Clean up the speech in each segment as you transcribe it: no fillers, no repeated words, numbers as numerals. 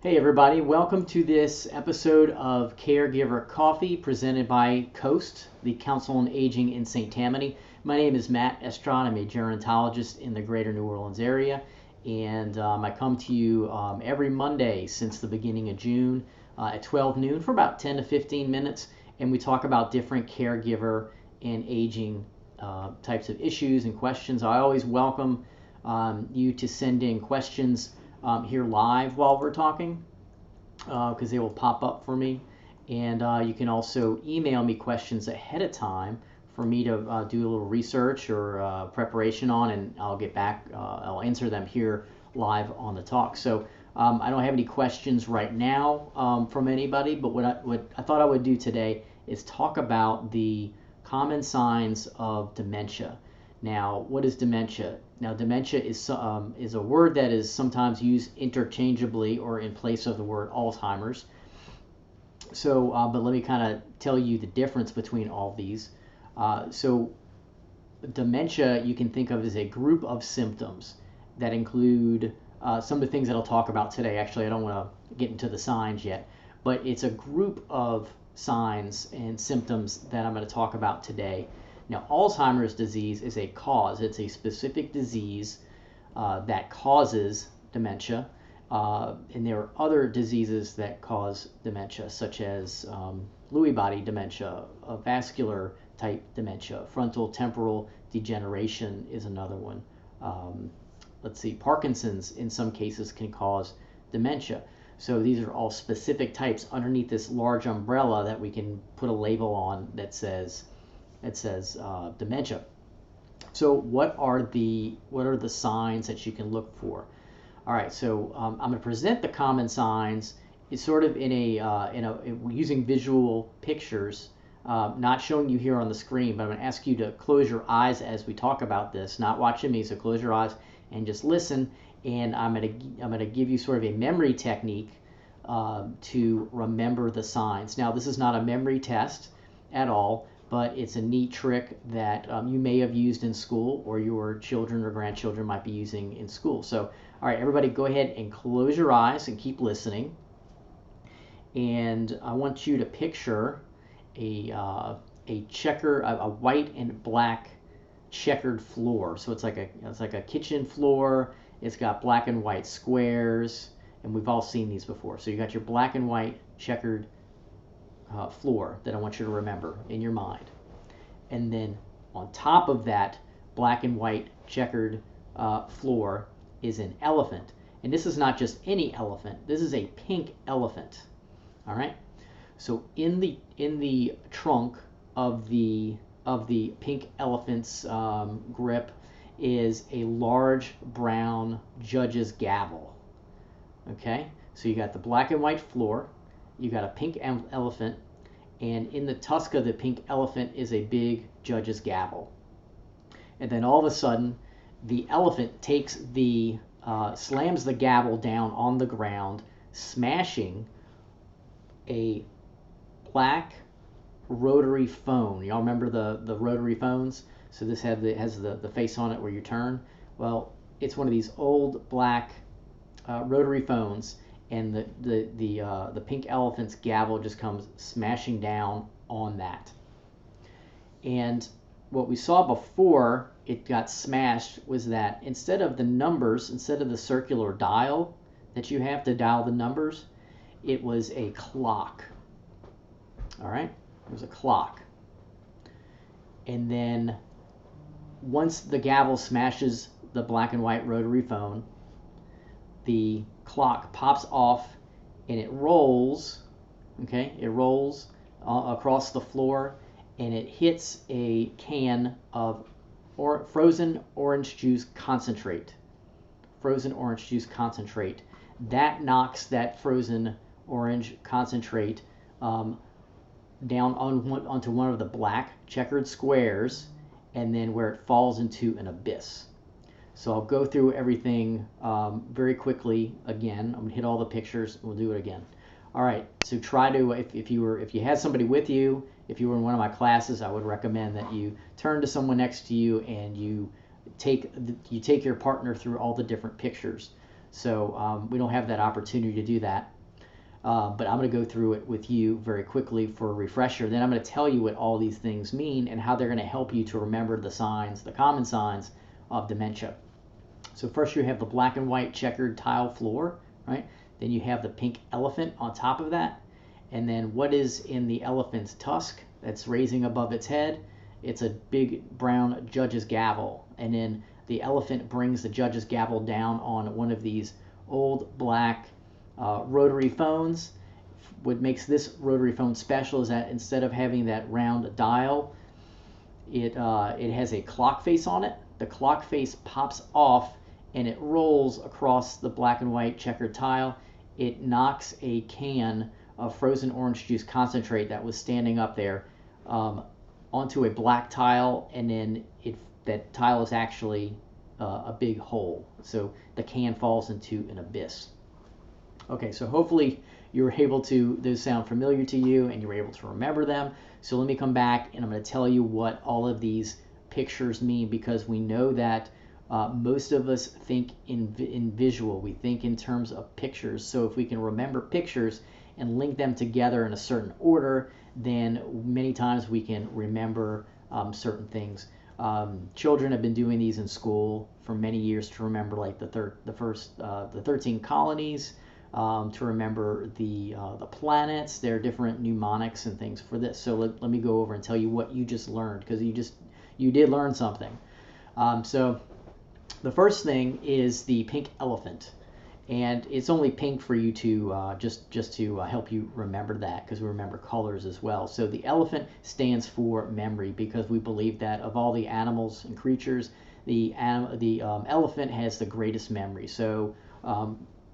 Hey everybody, welcome to this episode of Caregiver Coffee presented by COAST, the Council on Aging in St. Tammany. My name is Matt Estrad. I'm a gerontologist in the greater New Orleans area, and I come to you every Monday since the beginning of June at 12 noon for about 10 to 15 minutes, and we talk about different caregiver and aging types of issues and questions. I always welcome you to send in questions here live while we're talking because they will pop up for me. And you can also email me questions ahead of time for me to do a little research or preparation on, and I'll get back, I'll answer them here live on the talk. So I don't have any questions right now from anybody, but what I thought I would do today is talk about the common signs of dementia. Now, what is dementia? Now, dementia is a word that is sometimes used interchangeably or in place of the word Alzheimer's. So, but let me kind of tell you the difference between all these. So, dementia you can think of as a group of symptoms that include some of the things that I'll talk about today. Actually, I don't want to get into the signs yet, but it's a group of signs and symptoms that I'm going to talk about today. Now, Alzheimer's disease is a cause. It's a specific disease that causes dementia. And there are other diseases that cause dementia, such as Lewy body dementia, vascular type dementia, frontal temporal degeneration is another one. Let's see, Parkinson's in some cases can cause dementia. So these are all specific types underneath this large umbrella that we can put a label on that says dementia. So what are the signs that you can look for? All right, so I'm going to present the common signs. It's sort of in using visual pictures, not showing you here on the screen, but I'm going to ask you to close your eyes as we talk about this, not watching me. So close your eyes and just listen. And I'm going to give you sort of a memory technique to remember the signs. Now, this is not a memory test at all, but it's a neat trick that you may have used in school, or your children or grandchildren might be using in school. So, all right, everybody, go ahead and close your eyes and keep listening. And I want you to picture a white and black checkered floor. So it's like a kitchen floor. It's got black and white squares, and we've all seen these before. So you got your black and white checkered floor that I want you to remember in your mind. And then on top of that black and white checkered floor is an elephant. And this is not just any elephant. This is a pink elephant. All right. So in the trunk of the pink elephant's grip is a large brown judge's gavel. Okay. So you got the black and white floor. You got a pink elephant, and in the tusk of the pink elephant is a big judge's gavel. And then all of a sudden, the elephant slams the gavel down on the ground, smashing a black rotary phone. Y'all remember the rotary phones? So this has the face on it where you turn. Well, it's one of these old black rotary phones, and the pink elephant's gavel just comes smashing down on that. And what we saw before it got smashed was that instead of the circular dial that you have to dial the numbers, it was a clock. All right, it was a clock. And then once the gavel smashes the black and white rotary phone, the clock pops off and it rolls, okay? It rolls across the floor, and it hits a can of frozen orange juice concentrate. Frozen orange juice concentrate. That knocks that frozen orange concentrate down onto one of the black checkered squares, and then where it falls into an abyss. So I'll go through everything very quickly again. I'm gonna hit all the pictures. We'll do it again. All right. So try to, if you had somebody with you, if you were in one of my classes, I would recommend that you turn to someone next to you and you take your partner through all the different pictures. So we don't have that opportunity to do that. But I'm going to go through it with you very quickly for a refresher. Then I'm going to tell you what all these things mean and how they're going to help you to remember the signs, the common signs of dementia. So first you have the black and white checkered tile floor, right? Then you have the pink elephant on top of that. And then what is in the elephant's tusk that's raising above its head? It's a big brown judge's gavel. And then the elephant brings the judge's gavel down on one of these old black rotary phones. What makes this rotary phone special is that instead of having that round dial, it has a clock face on it. The clock face pops off and it rolls across the black and white checkered tile. It knocks a can of frozen orange juice concentrate that was standing up there onto a black tile, and then that tile is actually a big hole. So the can falls into an abyss. Okay, so hopefully you were able to, those sound familiar to you and you were able to remember them. So let me come back and I'm going to tell you what all of these pictures mean, because we know that most of us think in visual. We think in terms of pictures. So if we can remember pictures and link them together in a certain order, then many times we can remember certain things. Children have been doing these in school for many years to remember, like the 13 colonies, to remember the planets. There are different mnemonics and things for this. So let me go over and tell you what you just learned, because you did learn something. So the first thing is the pink elephant. And it's only pink for you to just to help you remember that, because we remember colors as well. So the elephant stands for memory, because we believe that of all the animals and creatures, the elephant has the greatest memory. So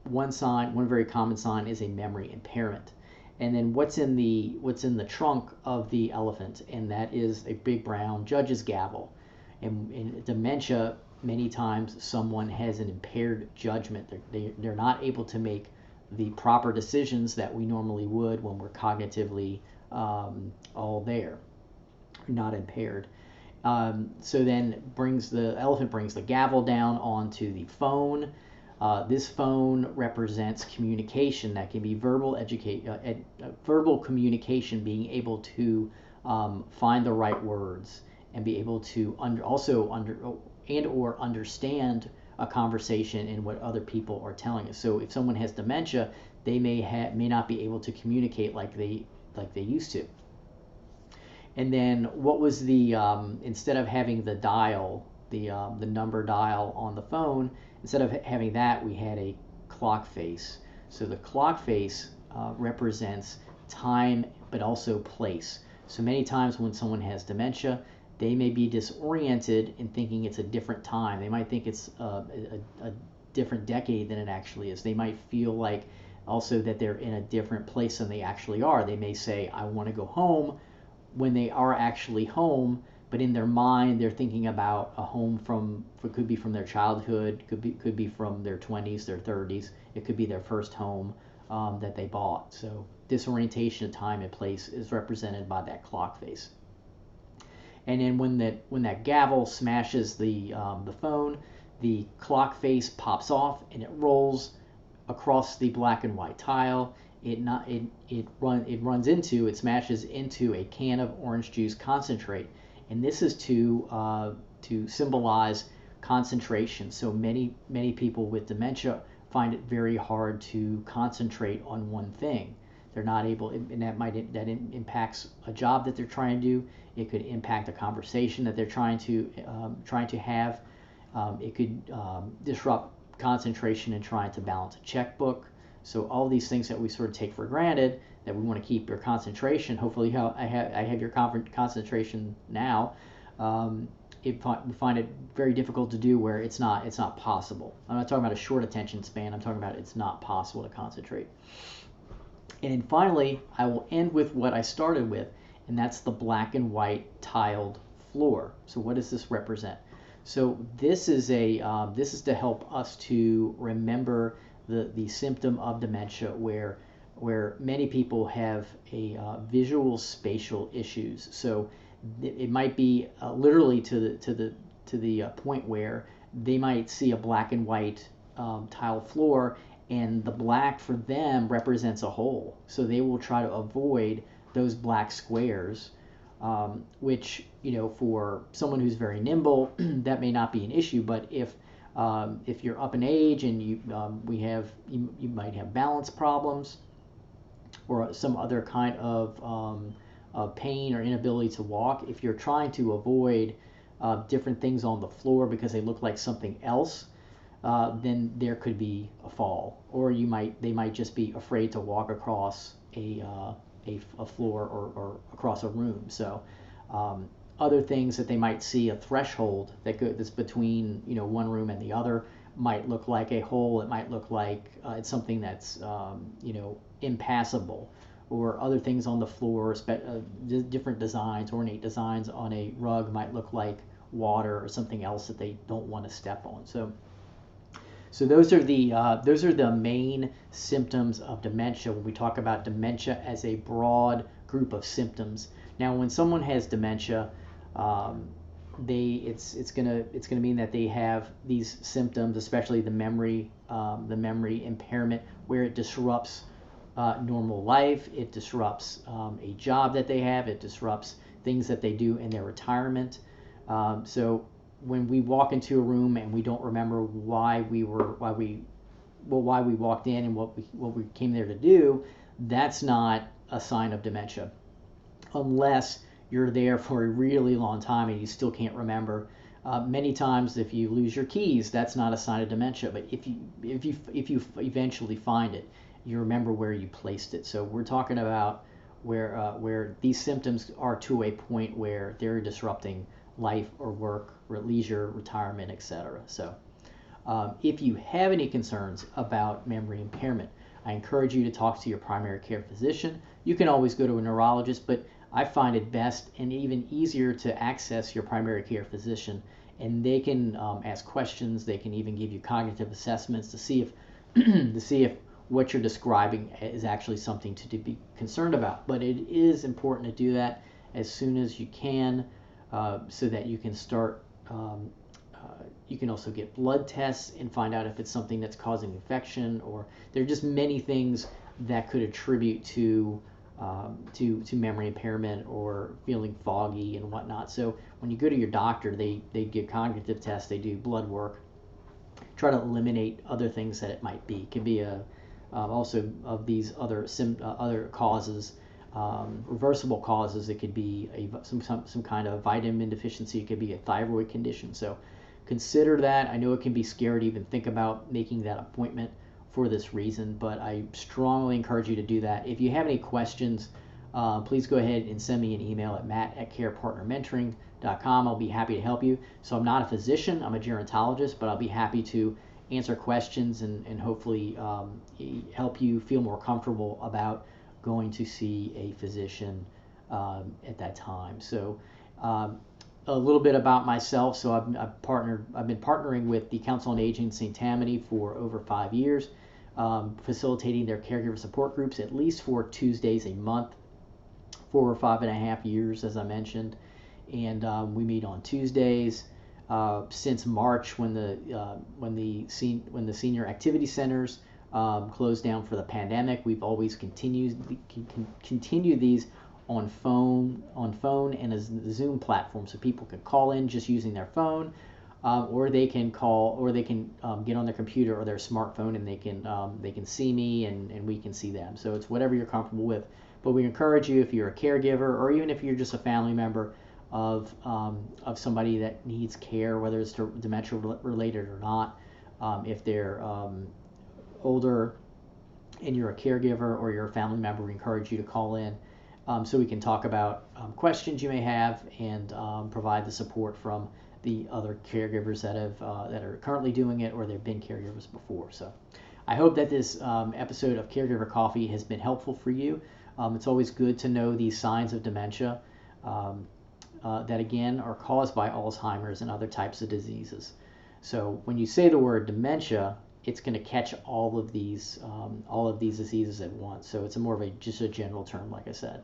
one very common sign is a memory impairment. And then what's in the trunk of the elephant, and that is a big brown judge's gavel. And in dementia, many times someone has an impaired judgment. They're not able to make the proper decisions that we normally would when we're cognitively all there, not impaired. So then the elephant brings the gavel down onto the phone. This phone represents communication. That can be verbal communication, being able to find the right words and be able to understand a conversation and what other people are telling us. So if someone has dementia, they may not be able to communicate like they used to. And then what was the instead of having the dial, the number dial on the phone, instead of having that, we had a clock face. So the clock face represents time, but also place. So many times when someone has dementia, they may be disoriented in thinking it's a different time. They might think it's a different decade than it actually is. They might feel like also that they're in a different place than they actually are. They may say, I want to go home, when they are actually home, but in their mind they're thinking about a home could be from their childhood, could be from their 20s, their 30s. It could be their first home that they bought. So disorientation of time and place is represented by that clock face. And then when that gavel smashes the phone, the clock face pops off and it rolls across the black and white tile. It smashes into a can of orange juice concentrate, and this is to symbolize concentration. So many people with dementia find it very hard to concentrate on one thing. They're not able, and that impacts a job that they're trying to do. It could impact a conversation that they're trying to have. It could disrupt concentration in trying to balance a checkbook. So all these things that we sort of take for granted, that we want to keep your concentration. Hopefully, I have your concentration now. We find it very difficult to do, where it's not possible. I'm not talking about a short attention span. I'm talking about it's not possible to concentrate. And then finally, I will end with what I started with, and that's the black and white tiled floor. So what does this represent? So this is to help us to remember the symptom of dementia, where many people have a visual spatial issues. So it might be literally to the point where they might see a black and white tile floor, and the black for them represents a hole. So they will try to avoid those black squares, which, for someone who's very nimble, that may not be an issue. But if you're up in age and you might have balance problems or some other kind of pain or inability to walk, if you're trying to avoid different things on the floor because they look like something else, then there could be a fall, or they might just be afraid to walk across a floor or across a room. So other things that they might see, a threshold that's between one room and the other, might look like a hole. It might look like it's something that's impassable, or other things on the floor, different designs, ornate designs on a rug might look like water or something else that they don't want to step on. So those are the main symptoms of dementia when we talk about dementia as a broad group of symptoms. Now, when someone has dementia, it's gonna mean that they have these symptoms, especially the memory impairment, where it disrupts normal life. It disrupts a job that they have. It disrupts things that they do in their retirement. So when we walk into a room and we don't remember why we walked in and what we came there to do, that's not a sign of dementia, unless you're there for a really long time and you still can't remember. Many times, if you lose your keys, that's not a sign of dementia. But if you eventually find it, you remember where you placed it. So we're talking about where these symptoms are to a point where they're disrupting life or work or leisure, retirement, etc. So if you have any concerns about memory impairment, I encourage you to talk to your primary care physician. You can always go to a neurologist, but I find it best and even easier to access your primary care physician, and they can ask questions. They can even give you cognitive assessments to see if what you're describing is actually something to be concerned about. But it is important to do that as soon as you can, so that you can start. You can also get blood tests and find out if it's something that's causing infection, or there are just many things that could attribute to memory impairment or feeling foggy and whatnot. So when you go to your doctor, they give cognitive tests, they do blood work, try to eliminate other things that it might be. It can be also of these other causes, reversible causes. It could be some kind of vitamin deficiency. It could be a thyroid condition. So consider that. I know it can be scary to even think about making that appointment for this reason, but I strongly encourage you to do that. If you have any questions, please go ahead and send me an email at matt@carepartnermentoring.com. I'll be happy to help you. So I'm not a physician, I'm a gerontologist, but I'll be happy to answer questions and hopefully help you feel more comfortable about going to see a physician at that time. So a little bit about myself. So I've been partnering with the Council on Aging in St. Tammany for over 5 years, facilitating their caregiver support groups at least 4 Tuesdays a month for 5.5 years, as I mentioned. And we meet on Tuesdays. Since March, when the senior activity centers closed down for the pandemic, we've always continued these on phone and a Zoom platform, so people can call in just using their phone, or they can get on their computer or their smartphone, and they can see me and we can see them. So it's whatever you're comfortable with. But we encourage you, if you're a caregiver or even if you're just a family member of somebody that needs care, whether it's dementia related or not, if they're older and you're a caregiver or you're a family member, we encourage you to call in so we can talk about questions you may have and provide the support from the other caregivers that are currently doing it, or they've been caregivers before. So I hope that this episode of Caregiver Coffee has been helpful for you. It's always good to know these signs of dementia that, again, are caused by Alzheimer's and other types of diseases. So when you say the word dementia, it's going to catch all of these diseases at once. So it's more of just a general term, like I said.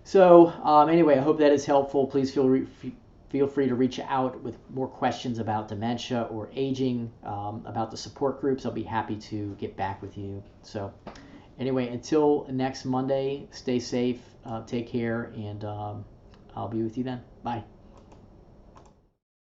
So anyway, I hope that is helpful. Please feel feel free to reach out with more questions about dementia or aging, about the support groups. I'll be happy to get back with you. So anyway, until next Monday, stay safe, take care, and I'll be with you then. Bye.